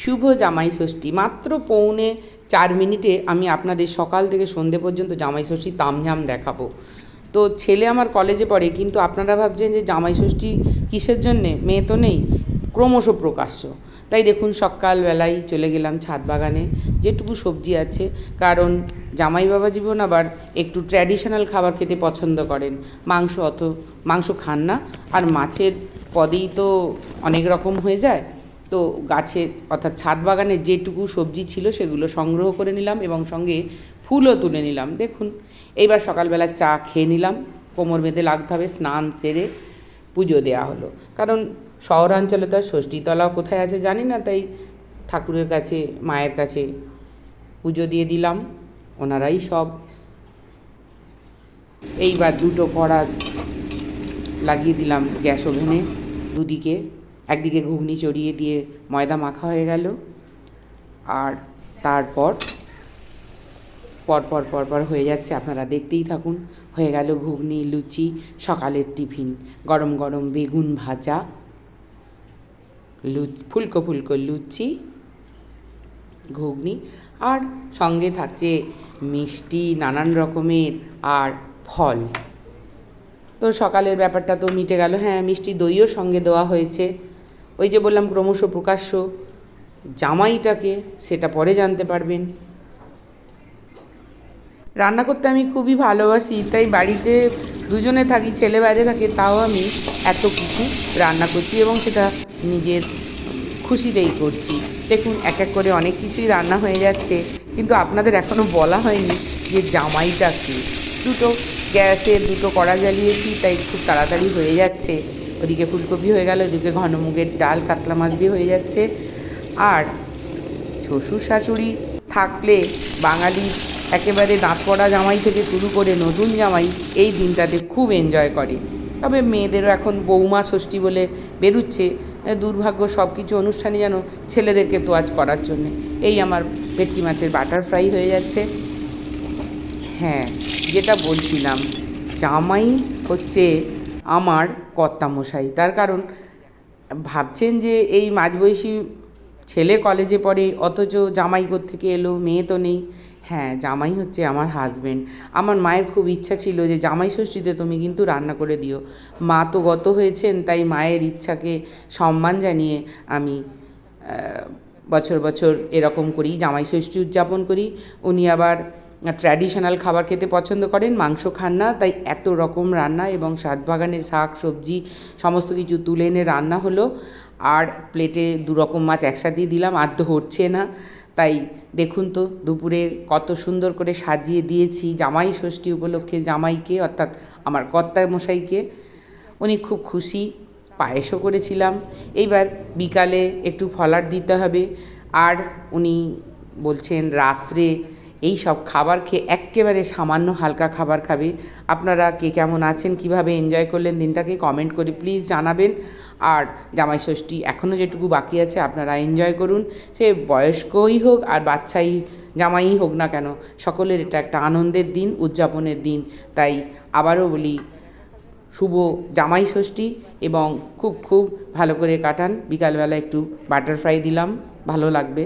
শুভ জামাই ষষ্ঠী। মাত্র 3.25 মিনিটে আমি আপনাদের সকাল থেকে সন্ধে পর্যন্ত জামাই ষষ্ঠী তামঝাম দেখাবো। তো ছেলে আমার কলেজে পড়ে, কিন্তু আপনারা ভাবছেন যে জামাই ষষ্ঠী কিসের জন্যে, মেয়ে তো নেই, ক্রমশ প্রকাশ্য। তাই দেখুন সকালবেলায় চলে গেলাম ছাদ বাগানে, যেটুকু সবজি আছে, কারণ জামাই বাবা জীবন আবার একটু ট্র্যাডিশনাল খাবার খেতে পছন্দ করেন। মাংস খান না, আর মাছের পদেই তো অনেক রকম হয়ে যায়। তো গাছে অর্থাৎ ছাদ বাগানে যেটুকু সবজি ছিল সেগুলো সংগ্রহ করে নিলাম এবং সঙ্গে ফুলও তুলে নিলাম। দেখুন এইবার সকালবেলা চা খেয়ে নিলাম, কোমর বেঁধে লাগতে হবে, স্নান সেরে পুজো দেওয়া হলো। কারণ শহরাঞ্চলে তো আর ষষ্ঠীতলাও কোথায় আছে জানি না, তাই ঠাকুরের কাছে, মায়ের কাছে পুজো দিয়ে দিলাম, ওনারাই সব। এইবার দুটো কড়া লাগিয়ে দিলাম গ্যাস ওভেনে দুদিকে, একদিকে ঘুগনি চড়িয়ে দিয়ে ময়দা মাখা হয়ে গেল, আর তারপর পরপর হয়ে যাচ্ছে, আপনারা দেখতেই থাকুন। হয়ে গেল ঘুগনি, লুচি, সকালের টিফিন, গরম গরম বেগুন ভাজা, ফুলকো ফুলকো লুচি, ঘুগনি, আর সঙ্গে থাকছে মিষ্টি নানান রকমের আর ফল। তো সকালের ব্যাপারটা তো মিটে গেল। হ্যাঁ, মিষ্টি দইও সঙ্গে দেওয়া হয়েছে। ওই যে বললাম ক্রমশ প্রকাশ্য জামাইটাকে, সেটা পরে জানতে পারবেন। রান্না করতে আমি খুবই ভালোবাসি, তাই বাড়িতে দুজনে থাকি, ছেলে বাইরে থাকে, তাও আমি এত কিছু রান্না করছি এবং সেটা নিজের খুশিতেই করছি। দেখুন এক এক করে অনেক কিছুই রান্না হয়ে যাচ্ছে, কিন্তু আপনাদের এখনও বলা হয়নি যে জামাইটা কী। গ্যাসের দুটো কড়া জ্বালিয়েছি, তাই খুব তাড়াতাড়ি হয়ে যাচ্ছে। ওদিকে ফুলকপি হয়ে গেল, ওদিকে ঘন মুগের ডাল কাতলা মাছ দিয়ে হয়ে যাচ্ছে। আর শ্বশুর শাশুড়ি থাকলে বাঙালি একেবারে দাঁত পড়া জামাই থেকে শুরু করে নতুন জামাই এই দিনটাতে খুব এনজয় করে। তবে মেয়েদেরও এখন বৌমা ষষ্ঠী বলে বেরুচ্ছে, দুর্ভাগ্য সব কিছু অনুষ্ঠানে যেন ছেলেদেরকে তোয়াজ করার জন্যে। এই আমার ভেটকি মাছের বাটার ফ্রাই হয়ে যাচ্ছে। হ্যাঁ, যেটা বলছিলাম, জামাই হচ্ছে আমার কর্তামশাই। তার কারণ ভাবছেন যে এই মাঝবয়সী ছেলে কলেজে পড়ে, অথচ জামাই কোত্থেকে এলো, মেয়ে তো নেই। হ্যাঁ, জামাই হচ্ছে আমার হাজব্যান্ড। আমার মায়ের খুব ইচ্ছা ছিল যে জামাই ষষ্ঠীতে তুমি কিন্তু রান্না করে দিও। মা তো গত হয়েছেন, তাই মায়ের ইচ্ছাকে সম্মান জানিয়ে আমি বছর বছর এরকম করেই জামাই ষষ্ঠী উদযাপন করি। উনি আবার ট্র্যাডিশনাল খাবার খেতে পছন্দ করেন, মাংস খান না, তাই এত রকম রান্না এবং ছাদ বাগানের শাক সবজি সমস্ত কিছু তুলে এনে রান্না হলো। আর প্লেটে 2 রকম মাছ একসাথেই দিলাম, আর তো হচ্ছে না। তাই দেখুন তো দুপুরে কত সুন্দর করে সাজিয়ে দিয়েছি জামাই ষষ্ঠী উপলক্ষে জামাইকে, অর্থাৎ আমার কর্তা মশাইকে। উনি খুব খুশি। পায়েসও করেছিলাম। এইবার বিকালে একটু ফলার দিতে হবে, আর উনি বলছেন রাত্রে এই সব খাবার খেয়ে এক্কেবারে সামান্য হালকা খাবার খাবে। আপনারা কে কেমন আছেন, কিভাবে এনজয় করলেন দিনটাকে, কমেন্ট করে প্লিজ জানাবেন। আর জামাই ষষ্ঠী এখনও যেটুকু বাকি আছে আপনারা এনজয় করুন, সে বয়স্কই হোক আর বাচ্চাই জামাই হোক না কেন, সকলের এটা একটা আনন্দের দিন, উদযাপনের দিন। তাই আবারও বলি, শুভ জামাই ষষ্ঠী, এবং খুব খুব ভালো করে কাটান। বিকালবেলা একটু বাটার ফ্রাই দিলাম, ভালো লাগবে।